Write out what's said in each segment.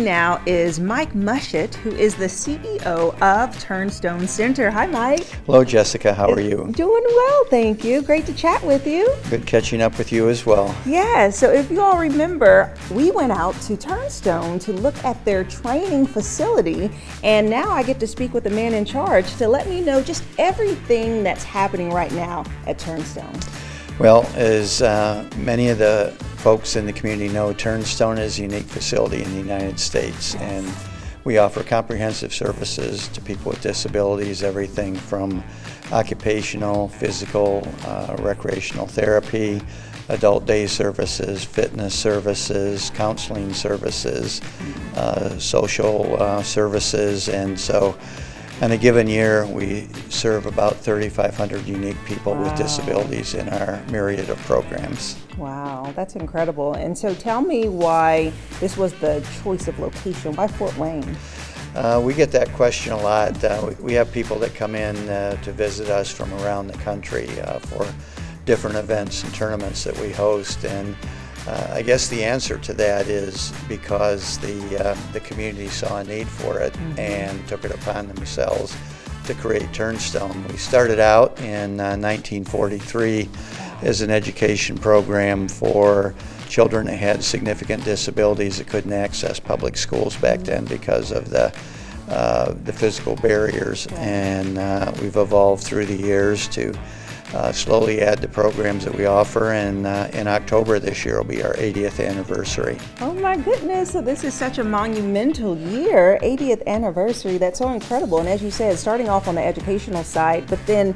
now is Mike Mushett, who is the CEO of Turnstone Center. Hi, Mike. Hello, Jessica. How are you? Doing well, thank you. Great to chat with you. Good catching up with you as well. Yeah, so if you all remember, we went out to Turnstone to look at their training facility, and now I get to speak with the man in charge to let me know just everything that's happening right now at Turnstone. Well, as many of the folks in the community know, Turnstone is a unique facility in the United States, and we offer comprehensive services to people with disabilities, everything from occupational, physical, recreational therapy, adult day services, fitness services, counseling services, social services, and so in a given year, we serve about 3,500 unique people with disabilities in our myriad of programs. Wow, that's incredible. And so tell me why this was the choice of location. Why Fort Wayne? We get that question a lot. We have people that come in to visit us from around the country for different events and tournaments that we host. And I guess the answer to that is because the community saw a need for it and took it upon themselves to create Turnstone. We started out in 1943 as an education program for children that had significant disabilities that couldn't access public schools back then because of the physical barriers. And we've evolved through the years to slowly add the programs that we offer, and in October this year will be our 80th anniversary. Oh my goodness, so this is such a monumental year, 80th anniversary. That's so incredible. And as you said, starting off on the educational side, but then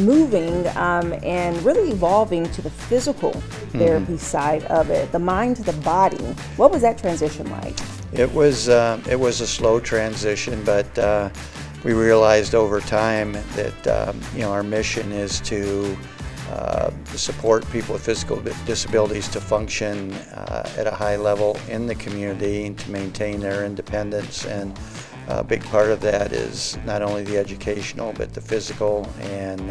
moving and really evolving to the physical therapy side of it, the mind to the body. What was that transition like? It was a slow transition, but we realized over time that our mission is to support people with physical disabilities to function at a high level in the community and to maintain their independence. And a big part of that is not only the educational but the physical and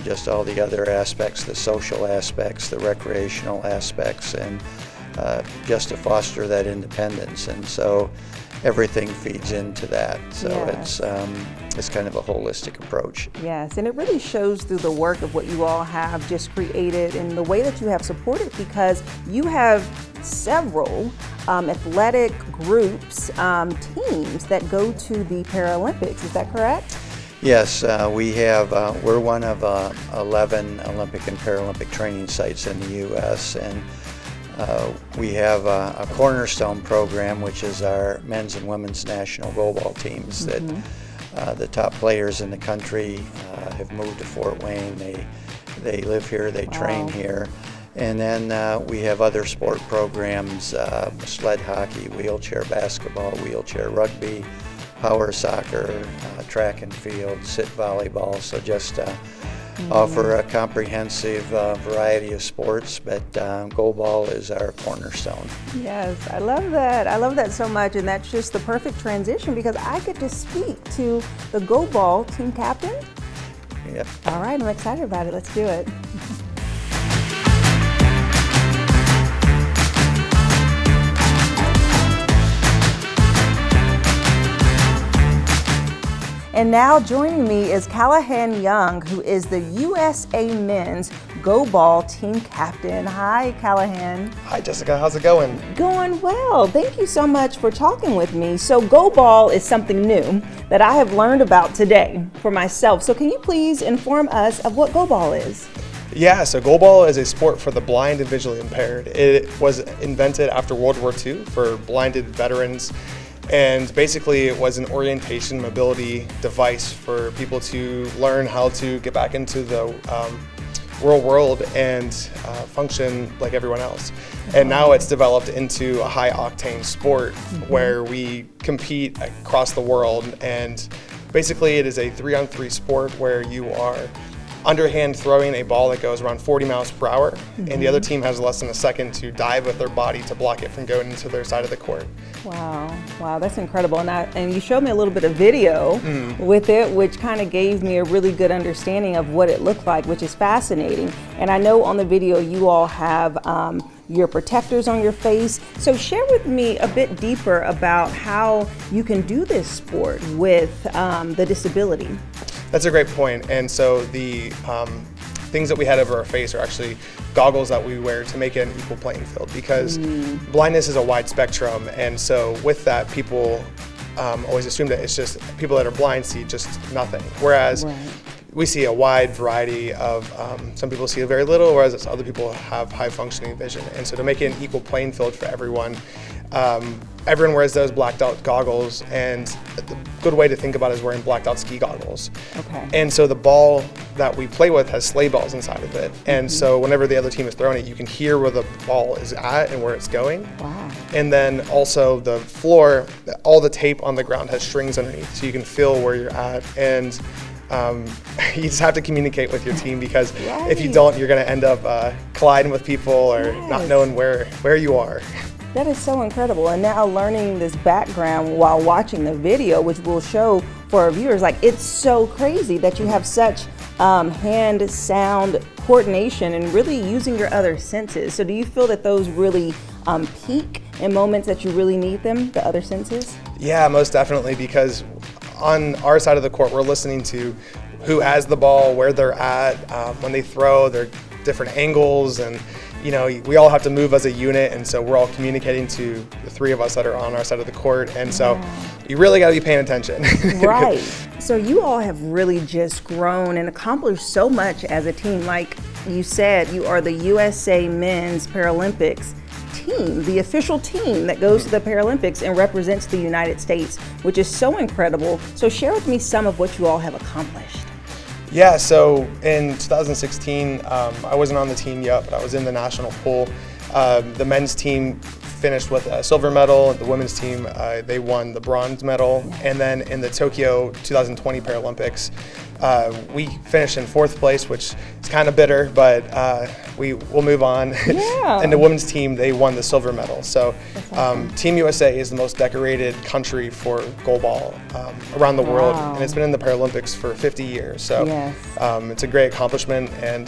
just all the other aspects, the social aspects, the recreational aspects, and just to foster that independence. And so everything feeds into that. So it's kind of a holistic approach. Yes, and it really shows through the work of what you all have just created and the way that you have supported, because you have several athletic groups, teams that go to the Paralympics. Is that correct? Yes, we have. We're one of 11 Olympic and Paralympic training sites in the U.S. and we have a Cornerstone program, which is our men's and women's national goalball teams that the top players in the country have moved to Fort Wayne. They live here, they train here. And then we have other sport programs, sled hockey, wheelchair basketball, wheelchair rugby, power soccer, track and field, sit volleyball. So just offer a comprehensive variety of sports, but Goalball is our cornerstone. Yes, I love that. I love that so much, and that's just the perfect transition because I get to speak to the Goalball team captain. Yep. All right, I'm excited about it. Let's do it. And now joining me is Calahan Young, who is the USA Men's Goalball team captain. Hi, Calahan. Hi, Jessica. How's it going? Going well. Thank you so much for talking with me. So Goalball is something new that I have learned about today for myself. So can you please inform us of what Goalball is? Yeah, so Goalball is a sport for the blind and visually impaired. It was invented after World War II for blinded veterans. And basically it was an orientation mobility device for people to learn how to get back into the real world and function like everyone else. And now it's developed into a high octane sport where we compete across the world. And basically it is a 3-on-3 sport where you are underhand throwing a ball that goes around 40 miles per hour, and the other team has less than a second to dive with their body to block it from going into their side of the court. Wow, that's incredible. And you showed me a little bit of video with it, which kind of gave me a really good understanding of what it looked like, which is fascinating. And I know on the video you all have your protectors on your face. So share with me a bit deeper about how you can do this sport with the disability. That's a great point. And so the things that we had over our face are actually goggles that we wear to make it an equal playing field, because blindness is a wide spectrum. And so with that, people always assume that it's just people that are blind see just nothing. Whereas we see a wide variety of, some people see very little, whereas other people have high functioning vision. And so to make it an equal playing field for everyone, everyone wears those blacked out goggles, and the good way to think about it is wearing blacked out ski goggles. Okay. And so the ball that we play with has sleigh bells inside of it. And so whenever the other team is throwing it, you can hear where the ball is at and where it's going. Wow. And then also the floor, all the tape on the ground has strings underneath, so you can feel where you're at. And you just have to communicate with your team, because if you don't, you're going to end up colliding with people or not knowing where you are. That is so incredible. And now learning this background while watching the video, which we'll show for our viewers, like, it's so crazy that you have such hand sound coordination and really using your other senses. So do you feel that those really peak in moments that you really need them, the other senses? Yeah, most definitely, because on our side of the court, we're listening to who has the ball, where they're at, when they throw, their different angles, and we all have to move as a unit, and so we're all communicating to the three of us that are on our side of the court, and so you really got to be paying attention. Right. So you all have really just grown and accomplished so much as a team. Like you said, you are the USA Men's Paralympics team, the official team that goes to the Paralympics and represents the United States, which is so incredible. So share with me some of what you all have accomplished. Yeah, so in 2016, I wasn't on the team yet, but I was in the national pool. The men's team finished with a silver medal. The women's team, they won the bronze medal. And then in the Tokyo 2020 Paralympics, we finished in 4th place, which is kind of bitter, but we'll move on. Yeah. And the women's team, they won the silver medal. So Team USA is the most decorated country for goalball around the world, and it's been in the Paralympics for 50 years. So it's a great accomplishment, and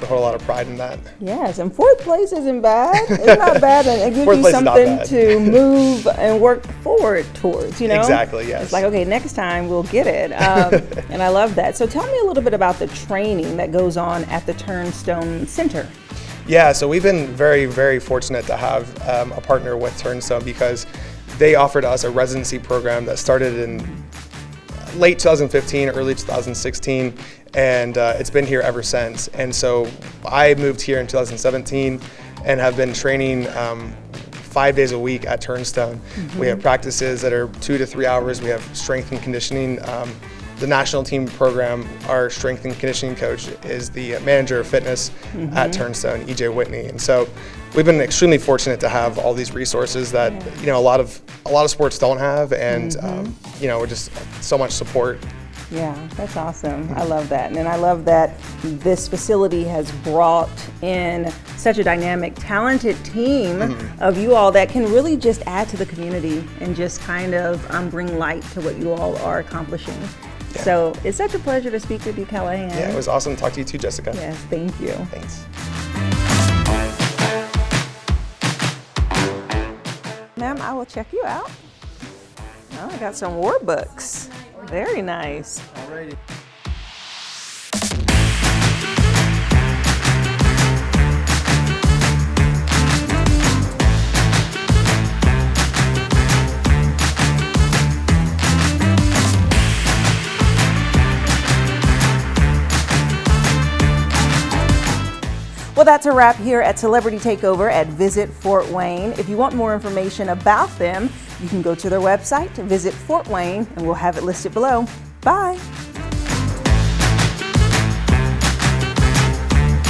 we hold a lot of pride in that. Yes, and 4th place isn't bad. It's not bad, and it gives you something to move and work forward towards, Exactly, yes. It's like, okay, next time we'll get it. And I love that. So tell me a little bit about the training that goes on at the Turnstone Center. Yeah, so we've been very, very fortunate to have a partner with Turnstone, because they offered us a residency program that started in late 2015, early 2016, and it's been here ever since. And so I moved here in 2017 and have been training 5 days a week at Turnstone. We have practices that are 2 to 3 hours. We have strength and conditioning. The national team program, our strength and conditioning coach is the manager of fitness at Turnstone, EJ Whitney. And so we've been extremely fortunate to have all these resources that a lot of sports don't have, and we're just so much support. Yeah, that's awesome. I love that. And I love that this facility has brought in such a dynamic, talented team of you all that can really just add to the community and just kind of bring light to what you all are accomplishing. Yeah. So it's such a pleasure to speak with you, Calahan. Yeah, it was awesome to talk to you too, Jessica. Yes, thank you. Thanks. Ma'am, I will check you out. Oh, I got some war books. Very nice. Alrighty. Well, that's a wrap here at Celebrity Takeover at Visit Fort Wayne. If you want more information about them, you can go to their website, Visit Fort Wayne, and we'll have it listed below. Bye.